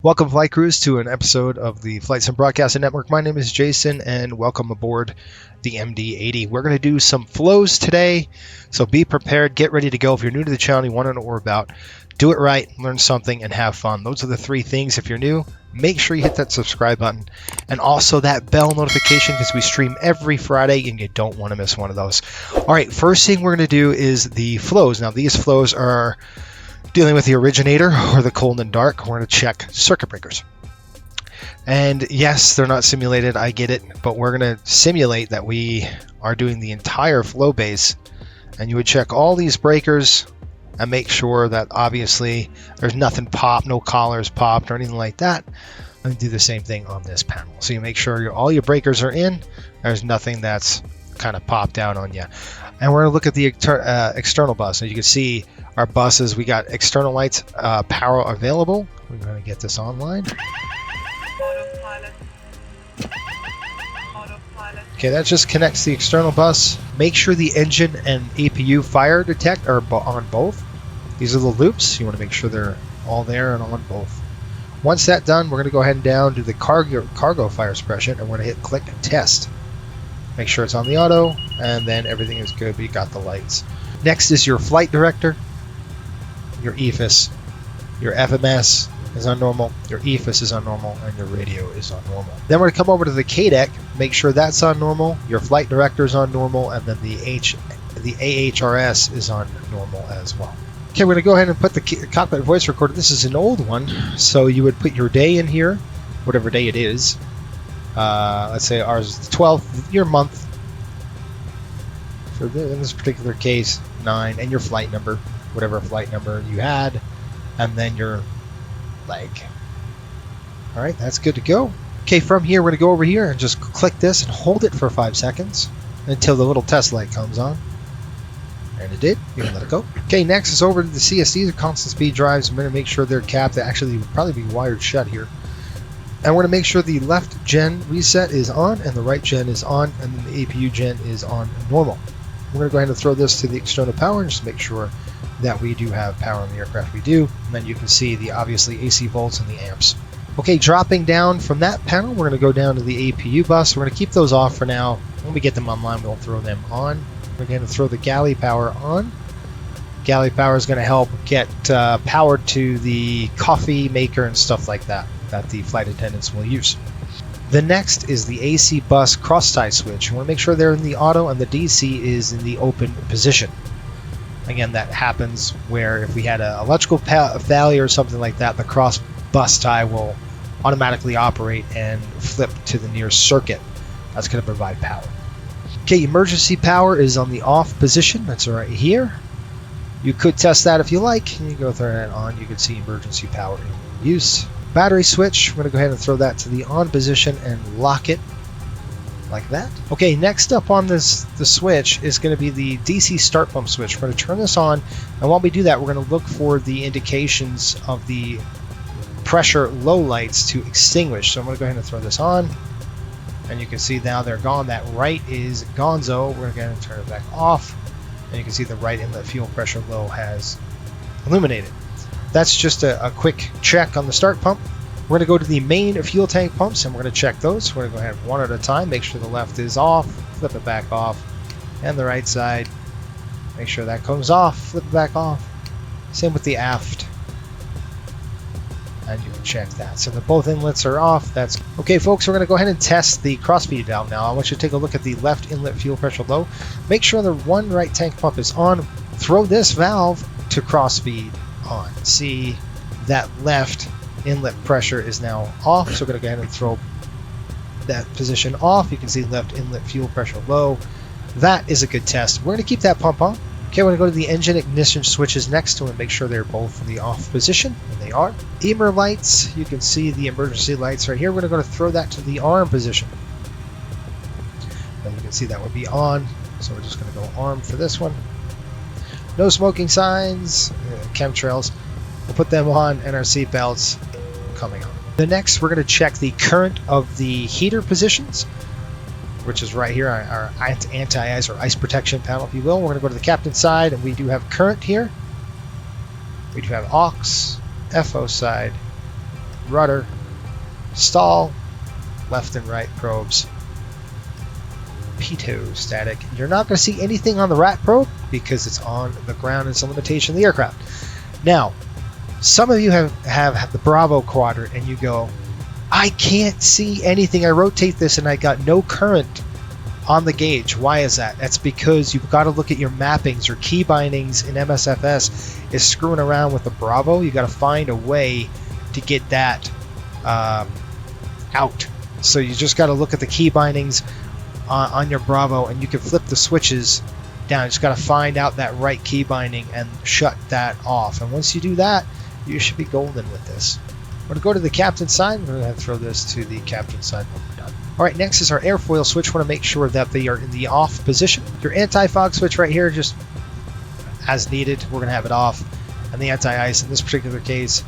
Welcome, flight crews, to an episode of the Flight Sim Broadcasting Network. My name is Jason, and welcome aboard the MD-80. We're going to do some flows today, so be prepared. Get ready to go. If you're new to the channel, you want to know what we're about, do it right, learn something, and have fun. Those are the three things. If you're new, make sure you hit that subscribe button and also that bell notification, because we stream every Friday, and you don't want to miss one of those. All right, first thing we're going to do is the flows. Now, these flows are dealing with the originator or the cold and dark. We're going to check circuit breakers. And yes, they're not simulated, I get it, but we're going to simulate that we are doing the entire flow base. And you would check all these breakers and make sure that obviously there's nothing popped, no collars popped or anything like that. And do the same thing on this panel. So you make sure all your breakers are in, there's nothing that's kind of popped out on you. And we're going to look at the external bus. As you can see, our buses, we got external lights, power available. We're going to get this online. Okay, that just connects the external bus. Make sure the engine and APU fire detect are on both. These are the loops. You want to make sure they're all there and on both. Once that's done, we're going to go ahead and down to the cargo fire suppression, and we're going to hit click and test. Make sure it's on the auto, and then everything is good. We got the lights. Next is your flight director, your EFIS, your FMS is on normal, your EFIS is on normal, and your radio is on normal. Then we're going to come over to the KDEC, make sure that's on normal, your flight director is on normal, and then the AHRS is on normal as well. Okay, we're going to go ahead and put the cockpit voice recorder. This is an old one, so you would put your day in here, whatever day it is. Let's say ours is the 12th, your month, in this particular case, 9, and your flight number, whatever flight number you had, and then your leg. All right, that's good to go. Okay, from here, we're going to go over here and just click this and hold it for 5 seconds until the little test light comes on. And it did. You can let it go. Okay, next is over to the CSDs, or constant speed drives. I'm going to make sure they're capped. They actually would probably be wired shut here. And we're going to make sure the left gen reset is on and the right gen is on, and then the APU gen is on normal. We're going to go ahead and throw this to the external power and just make sure that we do have power on the aircraft. We do. And then you can see the obviously AC volts and the amps. Okay, dropping down from that panel, we're going to go down to the APU bus. We're going to keep those off for now. When we get them online, we'll throw them on. We're going to throw the galley power on. Galley power is going to help get power to the coffee maker and stuff like that the flight attendants will use. The next is the AC bus cross-tie switch. You want to make sure they're in the auto and the DC is in the open position. Again, that happens where if we had an electrical failure or something like that, the cross bus tie will automatically operate and flip to the near circuit. That's going to provide power. Okay, emergency power is on the off position. That's right here. You could test that if you like. You can go throw that on. You can see emergency power in use. Battery switch, we're going to go ahead and throw that to the on position and lock it like that. Okay, next up on the switch is going to be the DC start pump switch. We're going to turn this on, and while we do that, we're going to look for the indications of the pressure low lights to extinguish. So I'm going to go ahead and throw this on, and you can see now they're gone. That right is gonzo. We're going to turn it back off, and you can see the right inlet fuel pressure low has illuminated. That's just a quick check on the start pump. We're going to go to the main fuel tank pumps, and we're going to check those. We're going to go ahead one at a time, make sure the left is off, flip it back off, and the right side, make sure that comes off, flip it back off. Same with the aft, and you can check that. So the both inlets are off. That's okay, folks. We're going to go ahead and test the crossfeed valve now. I want you to take a look at the left inlet fuel pressure low. Make sure the one right tank pump is on. Throw this valve to crossfeed on. See that left inlet pressure is now off, so we're going to go ahead and throw that position off. You can see left inlet fuel pressure low. That is a good test. We're going to keep that pump on. Okay, we're going to go to the engine ignition switches next to it and make sure they're both in the off position, and they are. EMER lights, you can see the emergency lights right here. We're going to throw that to the arm position. And you can see that would be on, so we're just going to go arm for this one. No smoking signs, chemtrails. We'll put them on, and our seat belts coming on. The next, we're going to check the current of the heater positions, which is right here, our anti-ice or ice protection panel, if you will. We're going to go to the captain side, and we do have current here. We do have aux, FO side, rudder, stall, left and right probes, pitot static. You're not going to see anything on the rat probe because it's on the ground. It's a limitation of the aircraft. Now, some of you have the Bravo quadrant and you go, I can't see anything. I rotate this and I got no current on the gauge. Why is that? That's because you've got to look at your mappings. Your key bindings in MSFS is screwing around with the Bravo. You got to find a way to get that out. So you just got to look at the key bindings on your Bravo, and you can flip the switches down. You just got to find out that right key binding and shut that off. And once you do that, you should be golden with this. We're going to go to the captain side. We're going to have to throw this to the captain side when we're done. All right, next is our airfoil switch. We want to make sure that they are in the off position. Your anti-fog switch right here, just as needed, we're going to have it off. And the anti-ice in this particular case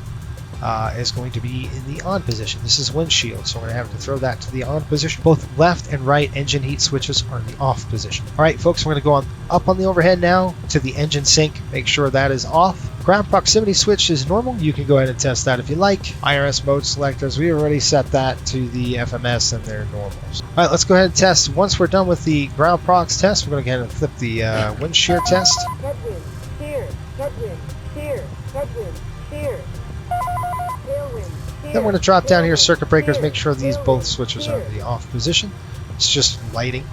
is going to be in the on position. This is windshield, so we're going to have to throw that to the on position. Both left and right engine heat switches are in the off position. All right, folks, we're going to go up on the overhead now to the engine sync. Make sure that is off. Ground proximity switch is normal. You can go ahead and test that if you like. IRS mode selectors, we already set that to the FMS and they're normals. All right, let's go ahead and test. Once we're done with the ground prox test, we're going to go ahead and flip the wind shear test. Headwind, shear, headwind, shear, headwind, shear. Then we're going to drop down here circuit breakers, make sure these both switches are in the off position. It's just lighting.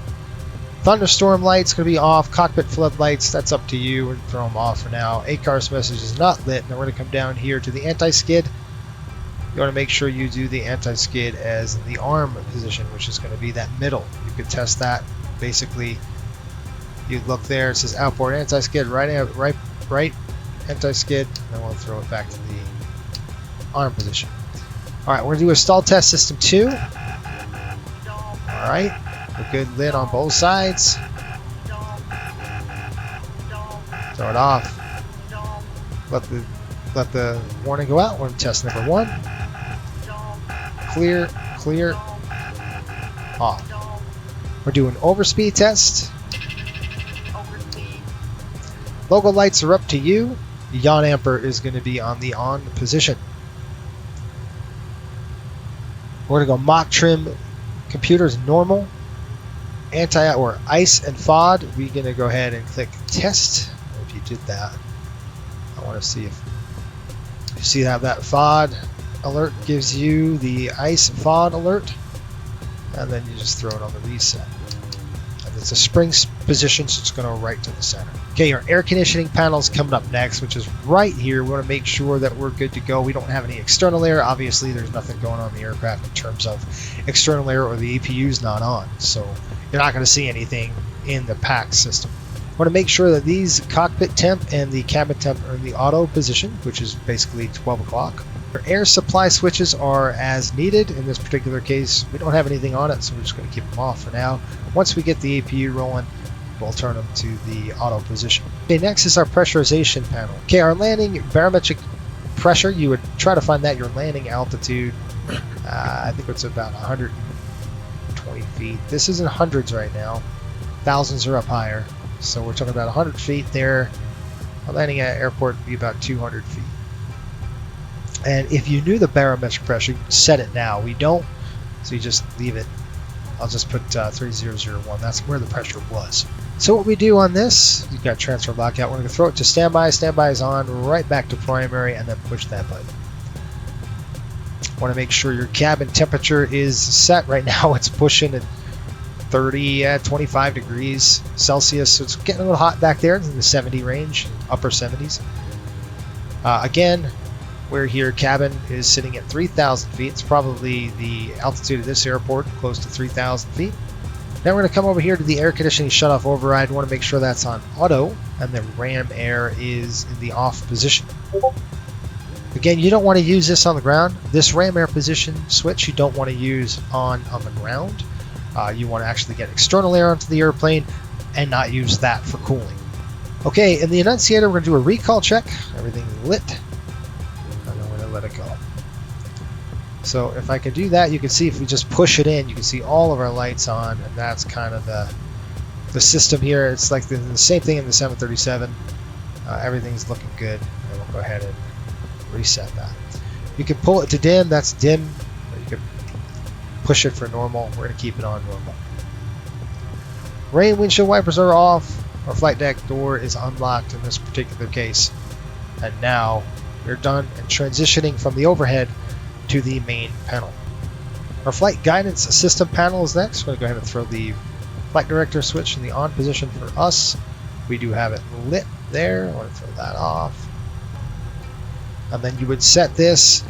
Thunderstorm lights going to be off. Cockpit flood lights, that's up to you. We're going to throw them off for now. ACARS message is not lit. Now we're going to come down here to the anti-skid. You want to make sure you do the anti-skid as in the arm position, which is going to be that middle. You can test that. Basically, you look there, it says outboard anti-skid, right anti-skid, and then we'll throw it back to the arm position. Alright, we're going to do a stall test system 2. Alright, a good lid on both sides. Throw it off. Let the warning go out. We're going to test number 1. Clear, clear, off. We're doing overspeed test. Logo lights are up to you. The yaw damper is going to be on the on position. We're going to go mock trim, computers normal, anti or ice and FOD. We're going to go ahead and click test. If you did that, I want to see if you see how that FOD alert gives you the ice FOD alert, and then you just throw it on the reset. And it's a spring position, so it's going to right to the center. Okay, our air conditioning panel is coming up next, which is right here. We want to make sure that we're good to go. We don't have any external air. Obviously, there's nothing going on in the aircraft in terms of external air, or the APU is not on. So you're not going to see anything in the pack system. We want to make sure that these cockpit temp and the cabin temp are in the auto position, which is basically 12 o'clock. Our air supply switches are as needed. In this particular case, we don't have anything on it, so we're just going to keep them off for now. Once we get the APU rolling, we'll turn them to the auto position. Okay, next is our pressurization panel. Okay, our landing barometric pressure, you would try to find that your landing altitude. I think it's about 120 feet. This is in hundreds right now. Thousands are up higher. So we're talking about 100 feet there. Our landing at airport would be about 200 feet. And if you knew the barometric pressure, you can set it now. We don't, so you just leave it. I'll just put 3001. That's where the pressure was. So what we do on this, you've got transfer lockout. We're going to throw it to standby. Standby is on, right back to primary, and then push that button. Want to make sure your cabin temperature is set. Right now it's pushing at 25 degrees Celsius. So it's getting a little hot back there. It's in the 70 range, upper 70s. Again, we're here, cabin is sitting at 3,000 feet. It's probably the altitude of this airport, close to 3,000 feet. Now we're going to come over here to the air conditioning shutoff override. We want to make sure that's on auto, and then RAM air is in the off position. Again, you don't want to use this on the ground. This RAM air position switch you don't want to use on the ground. You want to actually get external air onto the airplane and not use that for cooling. Okay, in the annunciator, we're going to do a recall check. Everything's lit. Let it go. So if I can do that, you can see if we just push it in, you can see all of our lights on, and that's kind of the system here. It's like the same thing in the 737. Everything's looking good, and we'll go ahead and reset that. You can pull it to dim, that's dim. Or you can push it for normal. We're going to keep it on normal. Rain windshield wipers are off. Our flight deck door is unlocked in this particular case. And now we're done and transitioning from the overhead to the main panel. Our flight guidance system panel is next. We're going to go ahead and throw the flight director switch in the on position for us. We do have it lit there. I want to throw that off. And then you would set this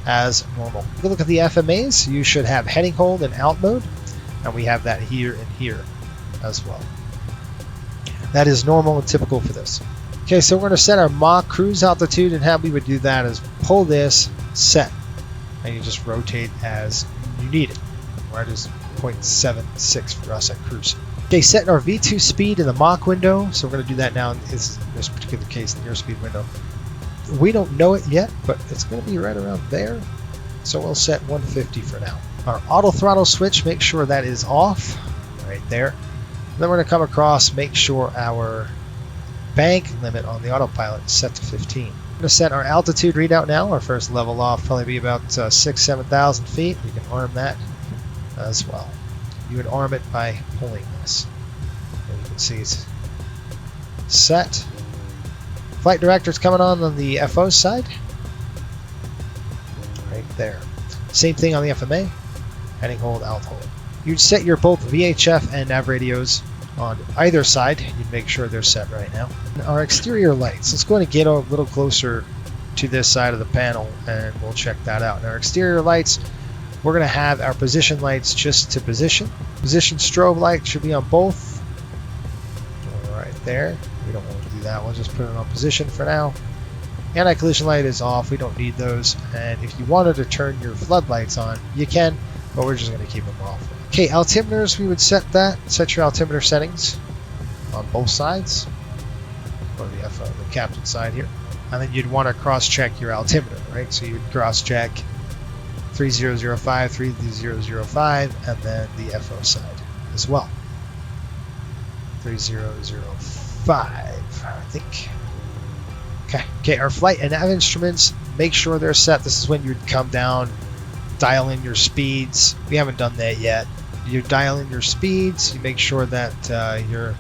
as normal. If you look at the FMAs, you should have heading hold and out mode. And we have that here and here as well. That is normal and typical for this. Okay, so we're going to set our Mach cruise altitude, and how we would do that is pull this, set, and you just rotate as you need it. Right, is 0.76 for us at cruise. Okay, setting our V2 speed in the Mach window, so we're going to do that now in this particular case, the airspeed window. We don't know it yet, but it's going to be right around there, so we'll set 150 for now. Our auto throttle switch, make sure that is off, right there. Then we're going to come across, make sure our bank limit on the autopilot is set to 15. We're going to set our altitude readout now. Our first level off probably be about 6,000–7,000 feet. You can arm that as well. You would arm it by pulling this. And you can see it's set. Flight director's coming on the FO side. Right there. Same thing on the FMA. Heading hold, out hold. You'd set your both VHF and nav radios on either side. You'd make sure they're set right now. Our exterior lights. Let's go ahead and get a little closer to this side of the panel and we'll check that out. Now, our exterior lights, we're going to have our position lights just to position. Position strobe light should be on both. Right there. We don't want to do that. We'll just put it on position for now. Anti-collision light is off. We don't need those. And if you wanted to turn your floodlights on, you can, but we're just going to keep them off. Okay, altimeters, we would set that. Set your altimeter settings on both sides. Or the captain side here. And then you'd want to cross-check your altimeter, right? So you would cross-check 3005, 3005, and then the FO side as well. 3005, I think. Okay, our flight and nav instruments, make sure they're set. This is when you'd come down, dial in your speeds. We haven't done that yet. You dial in your speeds. You make sure that your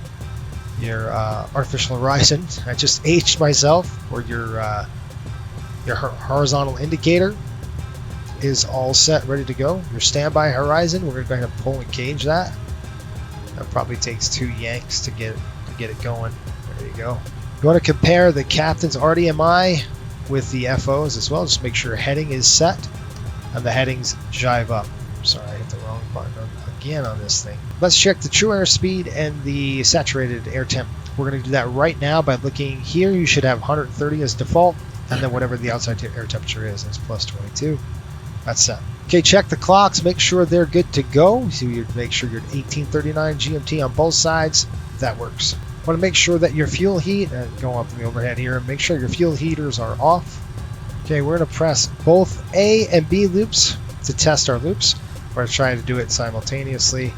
artificial horizon, I just aged myself, or your horizontal indicator is all set, ready to go. Your standby horizon, we're going to go ahead and pull and gauge that. That probably takes 2 yanks to get it going. There you go. You want to compare the captain's RDMI with the FOs as well. Just make sure heading is set and the headings jive up. Sorry, I hit the wrong button again on this thing. Let's check the true airspeed and the saturated air temp. We're going to do that right now by looking here. You should have 130 as default, and then whatever the outside air temperature is plus 22. That's set. Okay, check the clocks. Make sure they're good to go. So you make sure you're at 1839 GMT on both sides. That works. Want to make sure that your fuel heat, go up in the overhead here, make sure your fuel heaters are off. Okay, we're going to press both A and B loops to test our loops. We're going to try to do it simultaneously.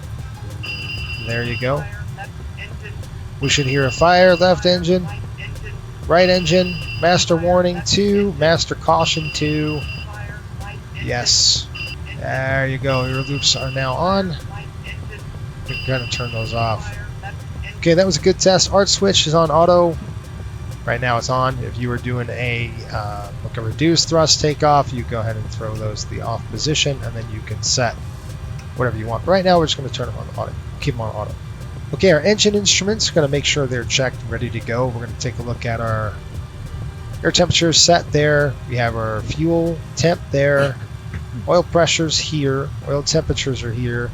There you go. We should hear a fire, left engine, right engine, master warning 2, master caution 2. Yes. There you go. Your loops are now on. We're going to turn those off. Okay, that was a good test. Art switch is on auto. Right now it's on. If you were doing a reduced thrust takeoff, you go ahead and throw those to the off position, and then you can set whatever you want. But right now we're just going to turn them on auto. Keep them on auto. Okay, our engine instruments, we're going to make sure they're checked and ready to go. We're going to take a look at our air temperature set there. We have our fuel temp there. Oil pressures here. Oil temperatures are here.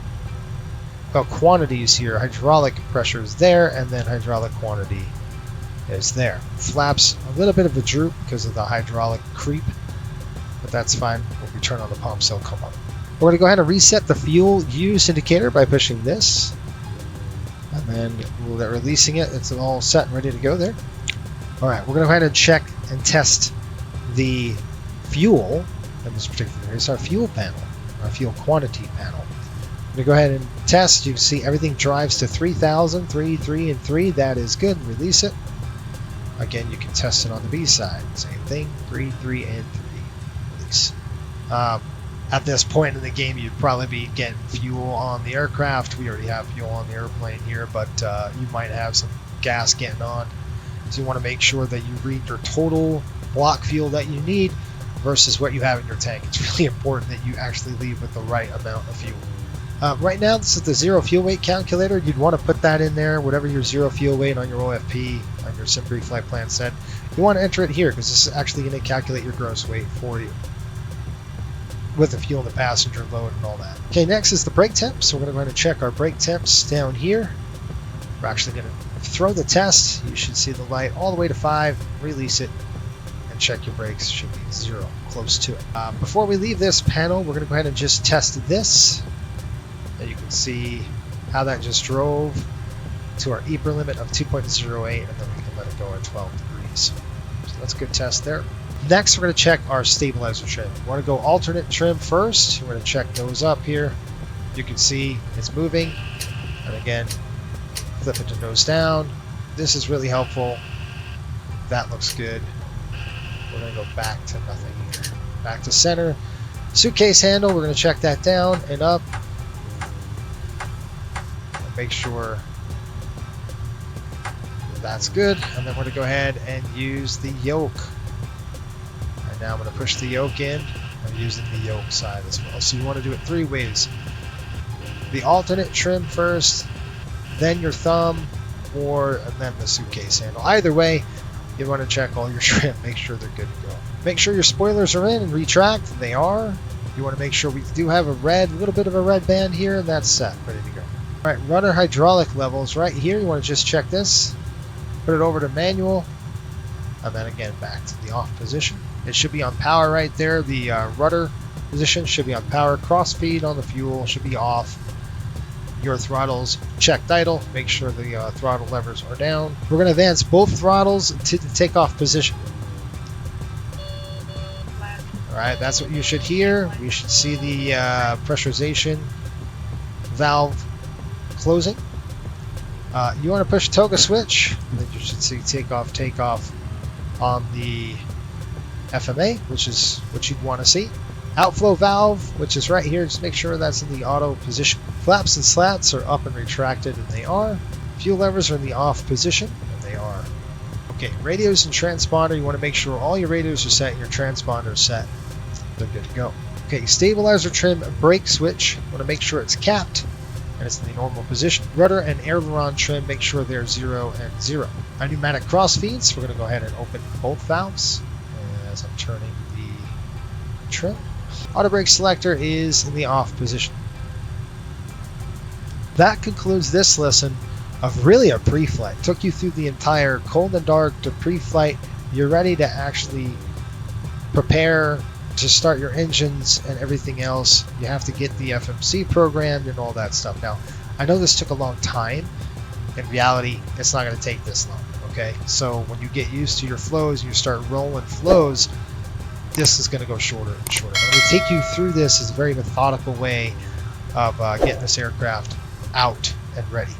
Well, quantities here. Hydraulic pressures there, and then hydraulic quantity is there. Flaps a little bit of a droop because of the hydraulic creep, but that's fine. When we turn on the pumps, they'll come up. We're going to go ahead and reset the fuel use indicator by pushing this, and then we're releasing it. It's all set and ready to go there. All right, we're going to go ahead and check and test the fuel in this particular case. Our fuel panel, our fuel quantity panel. I'm going to go ahead and test. You can see everything drives to 3,000, 3, 3, and 3. That is good. Release it. Again, you can test it on the B side. Same thing, 3, 3, and 3. degrees. At this point in the game, you'd probably be getting fuel on the aircraft. We already have fuel on the airplane here, but you might have some gas getting on. So you want to make sure that you read your total block fuel that you need versus what you have in your tank. It's really important that you actually leave with the right amount of fuel. Right now, this is the zero fuel weight calculator. You'd want to put that in there, whatever your zero fuel weight on your OFP, on your Sim Pre-Flight Plan said. You want to enter it here because this is actually going to calculate your gross weight for you with the fuel and the passenger load and all that. Okay, next is the brake temp. So we're going to go ahead and check our brake temps down here. We're actually going to throw the test. You should see the light all the way to 5, release it, and check your brakes. Should be 0, close to it. Before we leave this panel, we're going to go ahead and just test this. And you can see how that just drove to our EPR limit of 2.08, and then we can let it go at 12 degrees. So that's a good test there. Next, we're going to check our stabilizer trim. We want to go alternate trim first. We're going to check nose up here. You can see it's moving. And again, flip it to nose down. This is really helpful. That looks good. We're going to go back to nothing here. Back to center. Suitcase handle, we're going to check that down and up. Make sure that's good. And then we're going to go ahead and use the yoke. And now I'm going to push the yoke in. I'm using the yoke side as well. So you want to do it 3 ways. The alternate trim first, then your thumb, and then the suitcase handle. Either way, you want to check all your trim, make sure they're good to go. Make sure your spoilers are in and retract. They are. You want to make sure we do have a little bit of a red band here, and that's set, ready to go. All right, rudder hydraulic levels right here. You want to just check this, put it over to manual, and then again back to the off position. It should be on power right there. The rudder position should be on power. Cross feed on the fuel should be off. Your throttles checked idle. Make sure the throttle levers are down. We're going to advance both throttles to the takeoff position. All right, that's what you should hear. We should see the pressurization valve closing. You want to push toga switch, and then you should see takeoff on the FMA, which is what you'd want to see. Outflow valve, which is right here, just make sure that's in the auto position. Flaps and slats are up and retracted, and they are. Fuel levers are in the off position, and they are. Okay, radios and transponder, you want to make sure all your radios are set and your transponder is set. They're good to go. Okay, stabilizer trim brake switch, you want to make sure it's capped and it's in the normal position. Rudder and aileron trim, make sure they're 0 and 0. Our pneumatic cross feeds, we're going to go ahead and open both valves as I'm turning the trim. Auto brake selector is in the off position. That concludes this lesson of really a pre-flight. Took you through the entire cold and dark to pre-flight. You're ready to actually prepare to start your engines and everything else. You have to get the FMC programmed and all that stuff. Now, I know this took a long time. In reality, it's not going to take this long, okay? So when you get used to your flows and you start rolling flows, this is going to go shorter and shorter. I'm going to take you through this as a very methodical way of getting this aircraft out and ready.